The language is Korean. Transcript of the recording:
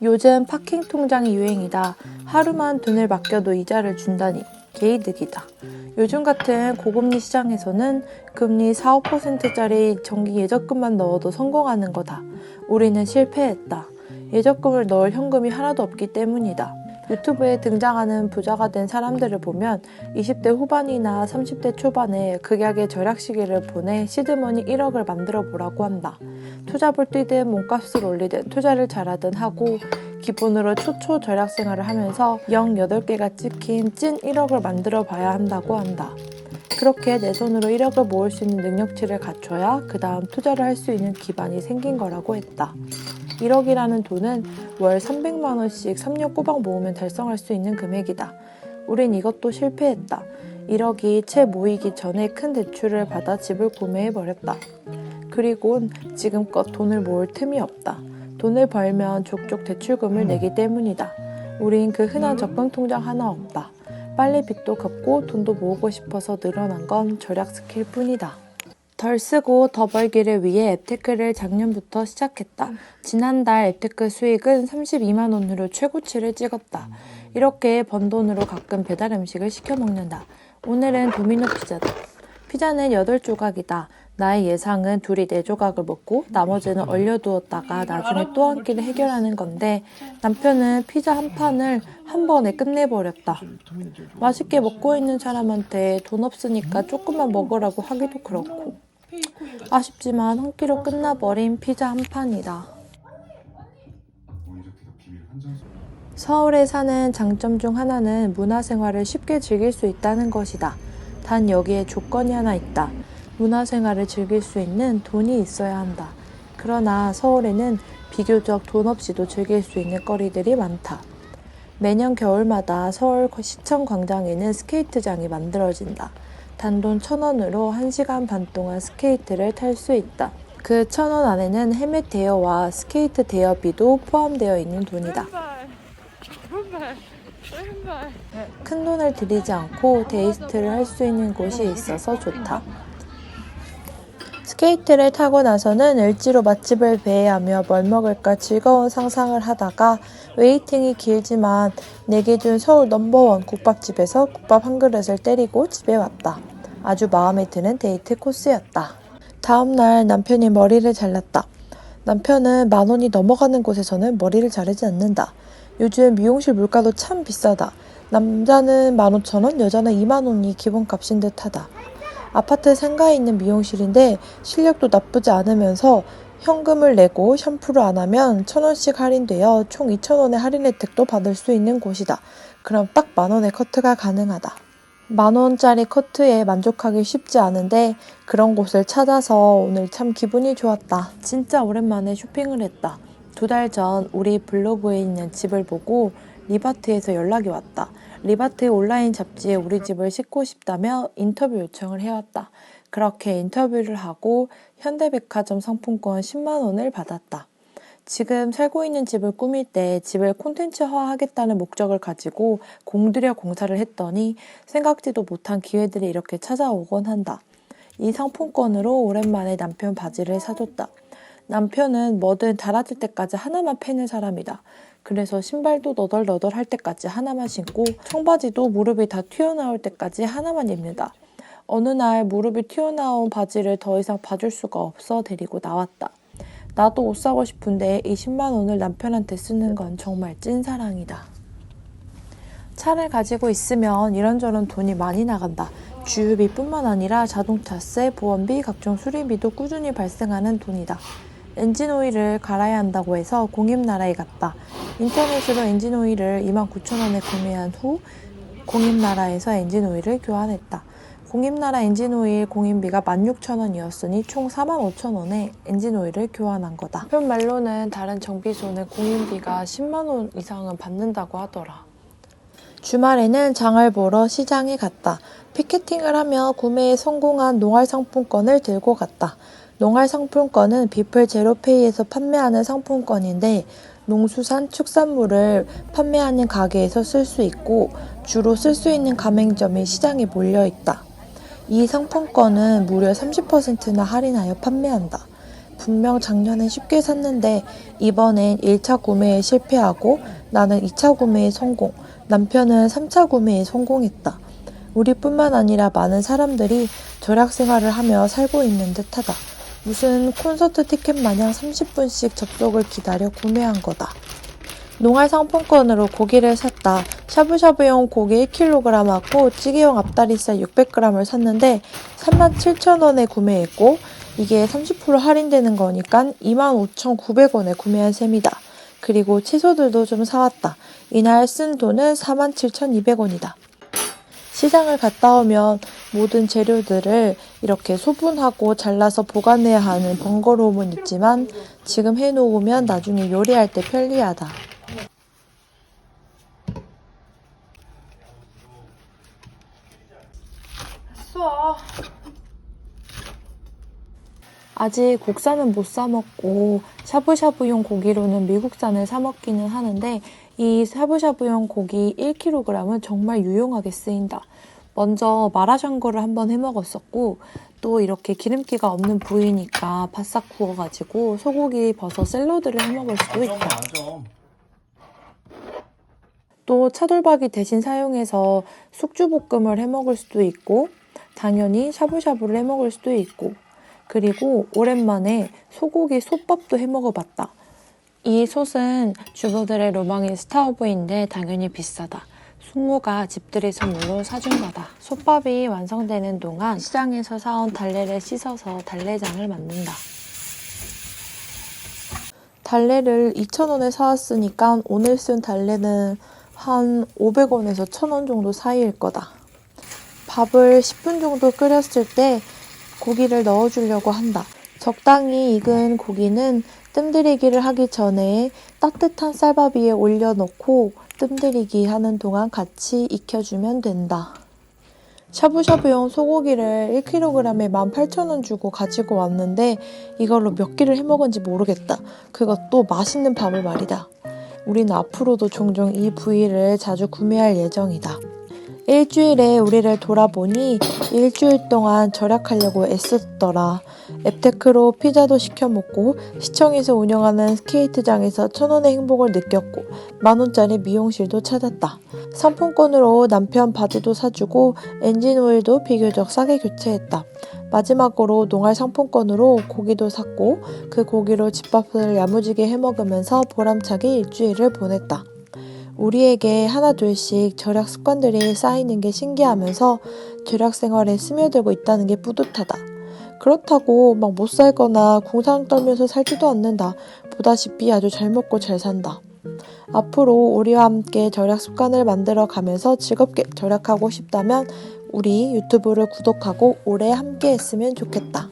요즘 파킹 통장이 유행이다. 하루만 돈을 맡겨도 이자를 준다니 개이득이다. 요즘 같은 고금리 시장에서는 금리 4, 5%짜리 정기 예적금만 넣어도 성공하는 거다. 우리는 실패했다. 예적금을 넣을 현금이 하나도 없기 때문이다. 유튜브에 등장하는 부자가 된 사람들을 보면 20대 후반이나 30대 초반에 극약의 절약 시기를 보내 시드머니 1억을 만들어 보라고 한다. 투잡을 뛰든 몸값을 올리든 투자를 잘하든 하고 기본으로 초초 절약 생활을 하면서 8개가 찍힌 찐 1억을 만들어 봐야 한다고 한다. 그렇게 내 손으로 1억을 모을 수 있는 능력치를 갖춰야 그 다음 투자를 할 수 있는 기반이 생긴 거라고 했다. 1억이라는 돈은 월 300만 원씩 3년 꼬박 모으면 달성할 수 있는 금액이다. 우린 이것도 실패했다. 1억이 채 모이기 전에 큰 대출을 받아 집을 구매해버렸다. 그리곤 지금껏 돈을 모을 틈이 없다. 돈을 벌면 족족 대출금을 내기 때문이다. 우린 그 흔한 적금 통장 하나 없다. 빨리 빚도 갚고 돈도 모으고 싶어서 늘어난 건 절약 스킬 뿐이다. 덜 쓰고 더 벌기를 위해 앱테크를 작년부터 시작했다. 지난달 앱테크 수익은 32만 원으로 최고치를 찍었다. 이렇게 번 돈으로 가끔 배달 음식을 시켜 먹는다. 오늘은 도미노 피자다. 피자는 8조각이다. 나의 예상은 둘이 4조각을 먹고 나머지는 얼려두었다가 나중에 또 한 끼를 해결하는 건데 남편은 피자 한 판을 한 번에 끝내버렸다. 맛있게 먹고 있는 사람한테 돈 없으니까 조금만 먹으라고 하기도 그렇고 아쉽지만 한 끼로 끝나버린 피자 한 판이다. 서울에 사는 장점 중 하나는 문화생활을 쉽게 즐길 수 있다는 것이다. 단 여기에 조건이 하나 있다. 문화생활을 즐길 수 있는 돈이 있어야 한다. 그러나 서울에는 비교적 돈 없이도 즐길 수 있는 거리들이 많다. 매년 겨울마다 서울 시청 광장에는 스케이트장이 만들어진다. 단돈 1,000원으로 1시간 반 동안 스케이트를 탈 수 있다. 그 1,000원 안에는 헬멧 대여와 스케이트 대여비도 포함되어 있는 돈이다. 큰 돈을 들이지 않고 데이스트를 할 수 있는 곳이 있어서 좋다. 스케이트를 타고 나서는 을지로 맛집을 배회하며 뭘 먹을까 즐거운 상상을 하다가 웨이팅이 길지만 내게 준 서울 넘버원 국밥집에서 국밥 한 그릇을 때리고 집에 왔다. 아주 마음에 드는 데이트 코스였다. 다음날 남편이 머리를 잘랐다. 남편은 10,000원이 넘어가는 곳에서는 머리를 자르지 않는다. 요즘 미용실 물가도 참 비싸다. 남자는 15,000원, 여자는 20,000원이 기본값인 듯하다. 아파트 상가에 있는 미용실인데 실력도 나쁘지 않으면서 현금을 내고 샴푸를 안 하면 1,000원씩 할인되어 총 2,000원의 할인 혜택도 받을 수 있는 곳이다. 그럼 딱 10,000원의 커트가 가능하다. 10,000원짜리 커트에 만족하기 쉽지 않은데 그런 곳을 찾아서 오늘 참 기분이 좋았다. 진짜 오랜만에 쇼핑을 했다. 2달 전 우리 블로그에 있는 집을 보고 리바트에서 연락이 왔다. 리바트 온라인 잡지에 우리 집을 싣고 싶다며 인터뷰 요청을 해왔다. 그렇게 인터뷰를 하고 현대백화점 상품권 10만 원을 받았다. 지금 살고 있는 집을 꾸밀 때 집을 콘텐츠화 하겠다는 목적을 가지고 공들여 공사를 했더니 생각지도 못한 기회들이 이렇게 찾아오곤 한다. 이 상품권으로 오랜만에 남편 바지를 사줬다. 남편은 뭐든 달아질 때까지 하나만 패는 사람이다. 그래서 신발도 너덜너덜 할 때까지 하나만 신고 청바지도 무릎이 다 튀어나올 때까지 하나만 입는다. 어느 날 무릎이 튀어나온 바지를 더 이상 봐줄 수가 없어 데리고 나왔다. 나도 옷 사고 싶은데 이 10만 원을 남편한테 쓰는 건 정말 찐사랑이다. 차를 가지고 있으면 이런저런 돈이 많이 나간다. 주유비뿐만 아니라 자동차세, 보험비, 각종 수리비도 꾸준히 발생하는 돈이다. 엔진오일을 갈아야 한다고 해서 공임나라에 갔다. 인터넷으로 엔진오일을 29,000원에 구매한 후 공임나라에서 엔진오일을 교환했다. 공임나라 엔진오일 공임비가 16,000원이었으니 총 45,000원에 엔진오일을 교환한 거다. 남편 말로는 다른 정비소는 공임비가 10만 원 이상은 받는다고 하더라. 주말에는 장을 보러 시장에 갔다. 피케팅을 하며 구매에 성공한 농활 상품권을 들고 갔다. 농활 상품권은 비플 제로페이에서 판매하는 상품권인데 농수산 축산물을 판매하는 가게에서 쓸 수 있고 주로 쓸 수 있는 가맹점이 시장에 몰려 있다. 이 상품권은 무려 30%나 할인하여 판매한다. 분명 작년엔 쉽게 샀는데 이번엔 1차 구매에 실패하고 나는 2차 구매에 성공, 남편은 3차 구매에 성공했다. 우리뿐만 아니라 많은 사람들이 절약 생활을 하며 살고 있는 듯하다. 무슨 콘서트 티켓 마냥 30분씩 접속을 기다려 구매한 거다. 농활 상품권으로 고기를 샀다. 샤브샤브용 고기 1kg하고 찌개용 앞다리살 600g을 샀는데 37,000원에 구매했고 이게 30% 할인되는 거니까 25,900원에 구매한 셈이다. 그리고 채소들도 좀 사왔다. 이날 쓴 돈은 47,200원이다. 시장을 갔다 오면 모든 재료들을 이렇게 소분하고 잘라서 보관해야 하는 번거로움은 있지만 지금 해놓으면 나중에 요리할 때 편리하다. 아직 국산은 못 사 먹고 샤브샤브용 고기로는 미국산을 사 먹기는 하는데 이 샤브샤브용 고기 1kg은 정말 유용하게 쓰인다. 먼저 마라샹궈를 한번 해 먹었었고 또 이렇게 기름기가 없는 부위니까 바싹 구워가지고 소고기 버섯 샐러드를 해 먹을 수도 있다. 또 차돌박이 대신 사용해서 숙주볶음을 해 먹을 수도 있고 당연히 샤브샤브를 해 먹을 수도 있고 그리고 오랜만에 소고기 솥밥도 해 먹어봤다. 이 솥은 주부들의 로망인 스타오브인데 당연히 비싸다. 숙모가 집들이 선물로 사준 거다. 솥밥이 완성되는 동안 시장에서 사온 달래를 씻어서 달래장을 만든다. 달래를 2,000원에 사왔으니까 오늘 쓴 달래는 한 500원에서 1,000원 정도 사이일 거다. 밥을 10분 정도 끓였을 때 고기를 넣어주려고 한다. 적당히 익은 고기는 뜸들이기를 하기 전에 따뜻한 쌀밥 위에 올려놓고 뜸들이기 하는 동안 같이 익혀주면 된다. 샤브샤브용 소고기를 1kg에 18,000원 주고 가지고 왔는데 이걸로 몇 끼를 해먹은지 모르겠다. 그것도 맛있는 밥을 말이다. 우리는 앞으로도 종종 이 부위를 자주 구매할 예정이다. 일주일에 우리를 돌아보니 일주일 동안 절약하려고 애썼더라. 앱테크로 피자도 시켜 먹고 시청에서 운영하는 스케이트장에서 1,000원의 행복을 느꼈고 10,000원짜리 미용실도 찾았다. 상품권으로 남편 바지도 사주고 엔진오일도 비교적 싸게 교체했다. 마지막으로 농활 상품권으로 고기도 샀고 그 고기로 집밥을 야무지게 해먹으면서 보람차게 일주일을 보냈다. 우리에게 하나둘씩 절약 습관들이 쌓이는 게 신기하면서 절약 생활에 스며들고 있다는 게 뿌듯하다. 그렇다고 막 못 살거나 궁상 떨면서 살지도 않는다. 보다시피 아주 잘 먹고 잘 산다. 앞으로 우리와 함께 절약 습관을 만들어 가면서 즐겁게 절약하고 싶다면 우리 유튜브를 구독하고 오래 함께 했으면 좋겠다.